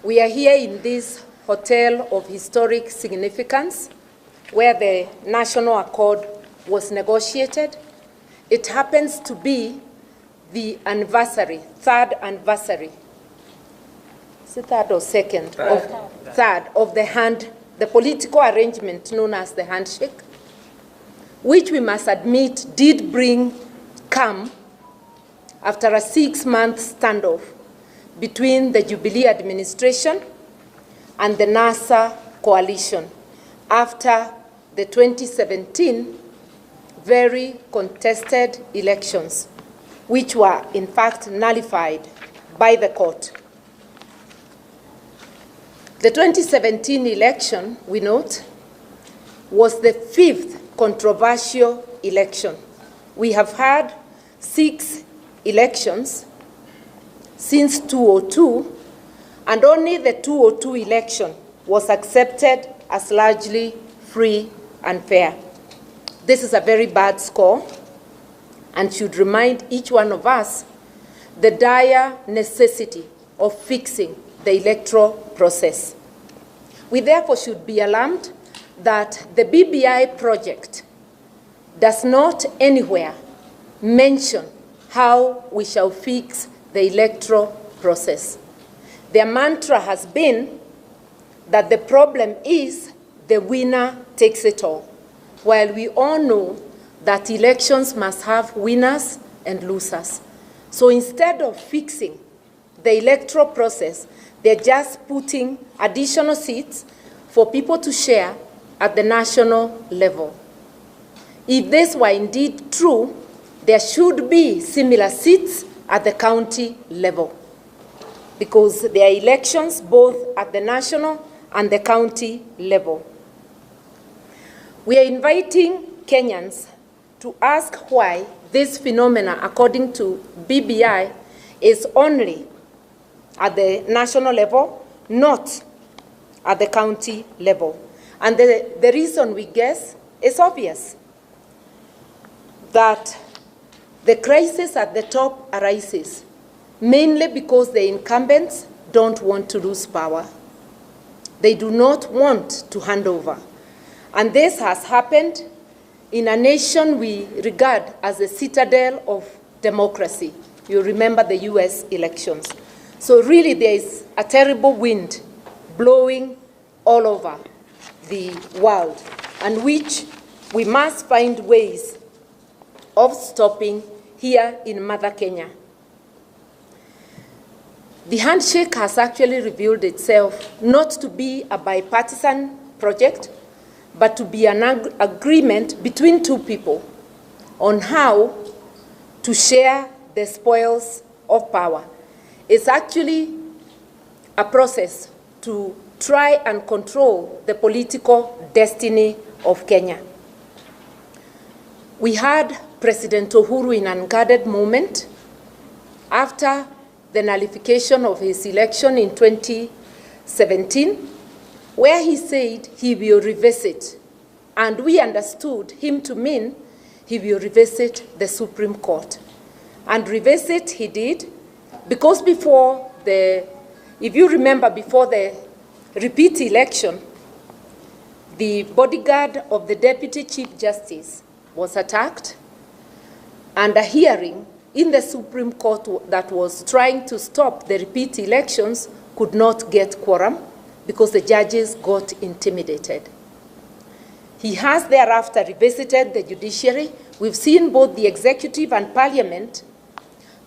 We are here in this hotel of historic significance where the National Accord was negotiated. It happens to be the anniversary, third anniversary. Is it third or second? Third of the political arrangement known as the handshake, which we must admit did bring calm after a 6-month standoff between the Jubilee administration and the NASA coalition after the 2017 very contested elections, which were in fact nullified by the court. The 2017 election, we note, was the 5th controversial election. We have had 6 elections since 2002, and only the 2002 election was accepted as largely free and fair. This is a very bad score and should remind each one of us the dire necessity of fixing the electoral process. We therefore should be alarmed that the BBI project does not anywhere mention how we shall fix the electoral process. Their mantra has been that the problem is the winner takes it all, while we all know that elections must have winners and losers. So instead of fixing the electoral process, they're just putting additional seats for people to share at the national level. If this were indeed true, there should be similar seats at the county level, because there are elections both at the national and the county level. We are inviting Kenyans to ask why this phenomenon, according to BBI, is only at the national level, not at the county level. And the reason we guess is obvious, that the crisis at the top arises mainly because the incumbents don't want to lose power. They do not want to hand over. And this has happened in a nation we regard as the citadel of democracy. You remember the US elections. So really there is a terrible wind blowing all over the world, and which we must find ways of stopping here in Mother Kenya. The handshake has actually revealed itself not to be a bipartisan project, but to be an agreement between two people on how to share the spoils of power. It's actually a process to try and control the political destiny of Kenya. We had President Uhuru in an unguarded moment after the nullification of his election in 2017, where he said he will revisit, and we understood him to mean he will revisit the Supreme Court. And revisit he did, because before if you remember, before the repeat election, the bodyguard of the Deputy Chief Justice was attacked, and a hearing in the Supreme Court that was trying to stop the repeat elections could not get quorum because the judges got intimidated. He has thereafter revisited the judiciary. We've seen both the executive and parliament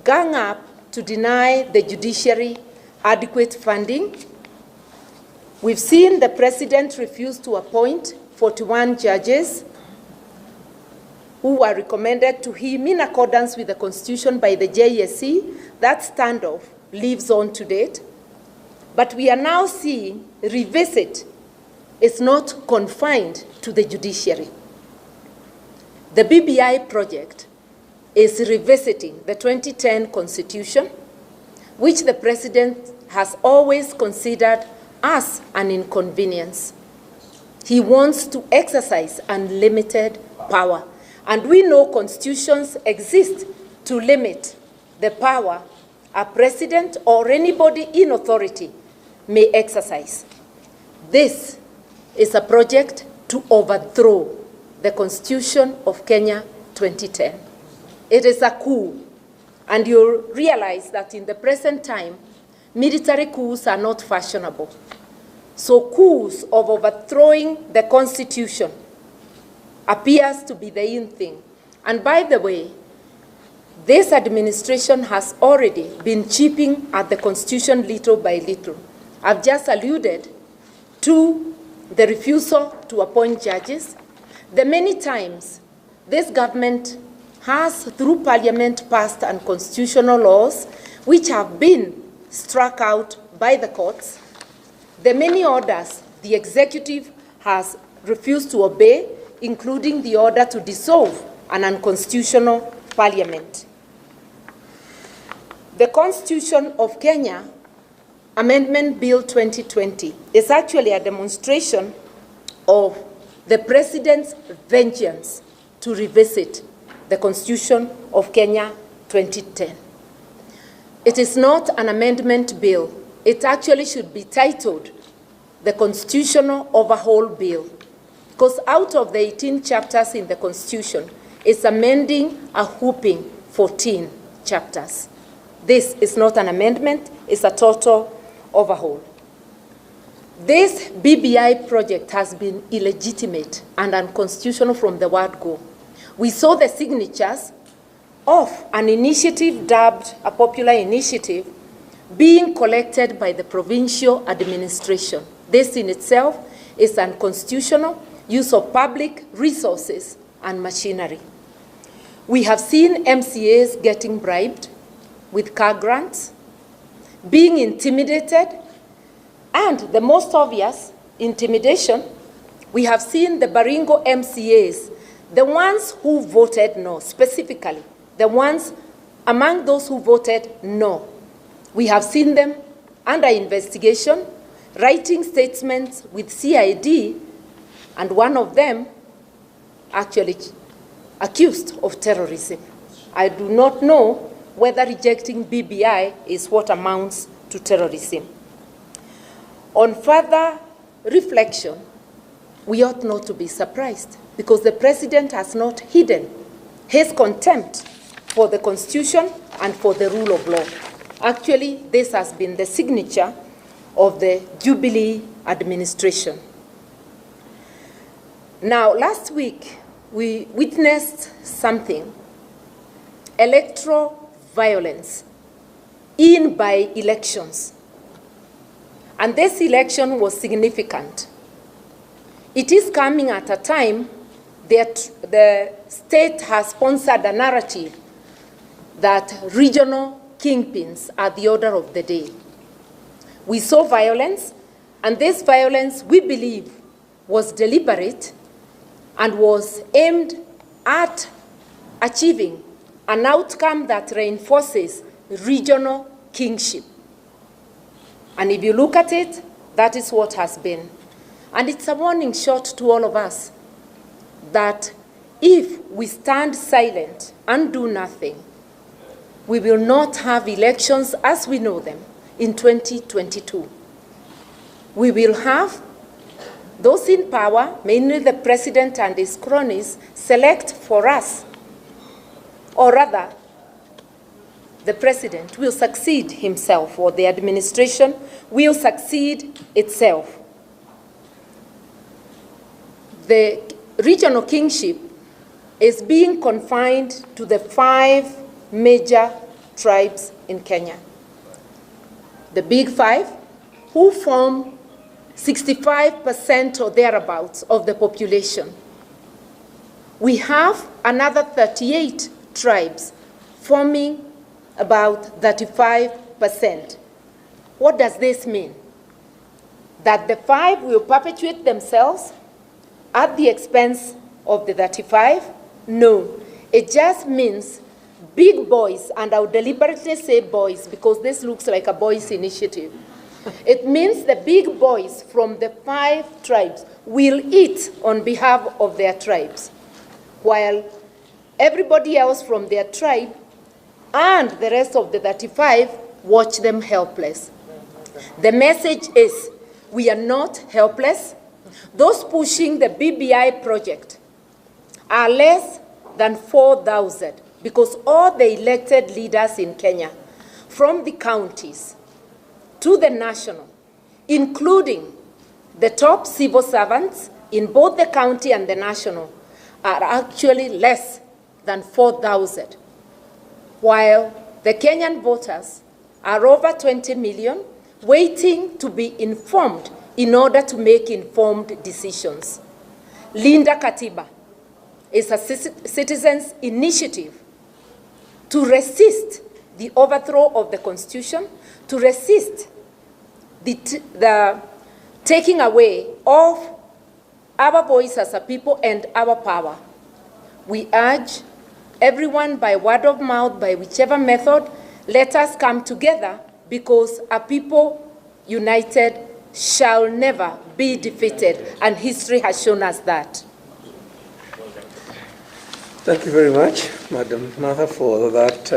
gang up to deny the judiciary adequate funding. We've seen the president refuse to appoint 41 judges who were recommended to him in accordance with the Constitution by the JSC. That standoff lives on to date. But we are now seeing revisit is not confined to the judiciary. The BBI project is revisiting the 2010 Constitution, which the president has always considered as an inconvenience. He wants to exercise unlimited power. And we know constitutions exist to limit the power a president or anybody in authority may exercise. This is a project to overthrow the Constitution of Kenya 2010. It is a coup, and you'll realize that in the present time, military coups are not fashionable. So coups of overthrowing the Constitution appears to be the in thing. And by the way, this administration has already been chipping at the Constitution little by little. I've just alluded to the refusal to appoint judges, the many times this government has, through Parliament, passed unconstitutional laws which have been struck out by the courts, the many orders the executive has refused to obey, including the order to dissolve an unconstitutional parliament. The Constitution of Kenya Amendment Bill 2020 is actually a demonstration of the President's vengeance to revisit the Constitution of Kenya 2010. It is not an amendment bill. It actually should be titled the Constitutional Overhaul Bill, because out of the 18 chapters in the Constitution, it's amending a whopping 14 chapters. This is not an amendment, it's a total overhaul. This BBI project has been illegitimate and unconstitutional from the word go. We saw the signatures of an initiative dubbed a popular initiative being collected by the provincial administration. This in itself is unconstitutional use of public resources and machinery. We have seen MCAs getting bribed with car grants, being intimidated, and the most obvious intimidation, we have seen the Baringo MCAs, the ones who voted no, specifically, the ones among those who voted no. We have seen them under investigation, writing statements with CID, and one of them actually accused of terrorism. I do not know whether rejecting BBI is what amounts to terrorism. On further reflection, we ought not to be surprised because the President has not hidden his contempt for the Constitution and for the rule of law. Actually, this has been the signature of the Jubilee administration. Now, last week, we witnessed something, electoral violence in by-elections. And this election was significant. It is coming at a time that the state has sponsored a narrative that regional kingpins are the order of the day. We saw violence, and this violence, we believe, was deliberate and was aimed at achieving an outcome that reinforces regional kingship. And if you look at it, that is what has been. And it's a warning shot to all of us that if we stand silent and do nothing, we will not have elections as we know them in 2022. We will have those in power, mainly the President and his cronies, select for us, or rather, the President will succeed himself, or the administration will succeed itself. The regional kingship is being confined to the 5 major tribes in Kenya. The big 5, who form 65% or thereabouts of the population. We have another 38 tribes forming about 35%. What does this mean? That the 5 will perpetuate themselves at the expense of the 35? No. It just means big boys, and I'll deliberately say boys because this looks like a boys' initiative. It means the big boys from the 5 tribes will eat on behalf of their tribes, while everybody else from their tribe and the rest of the 35 watch them helpless. The message is we are not helpless. Those pushing the BBI project are less than 4,000 because all the elected leaders in Kenya, from the counties to the national, including the top civil servants in both the county and the national, are actually less than 4,000, while the Kenyan voters are over 20 million, waiting to be informed in order to make informed decisions. Linda Katiba is a citizens' initiative to resist the overthrow of the Constitution, to resist the taking away of our voice as a people and our power. We urge everyone by word of mouth, by whichever method, let us come together because a people united shall never be defeated, and history has shown us that. Thank you very much, Madam Martha, for that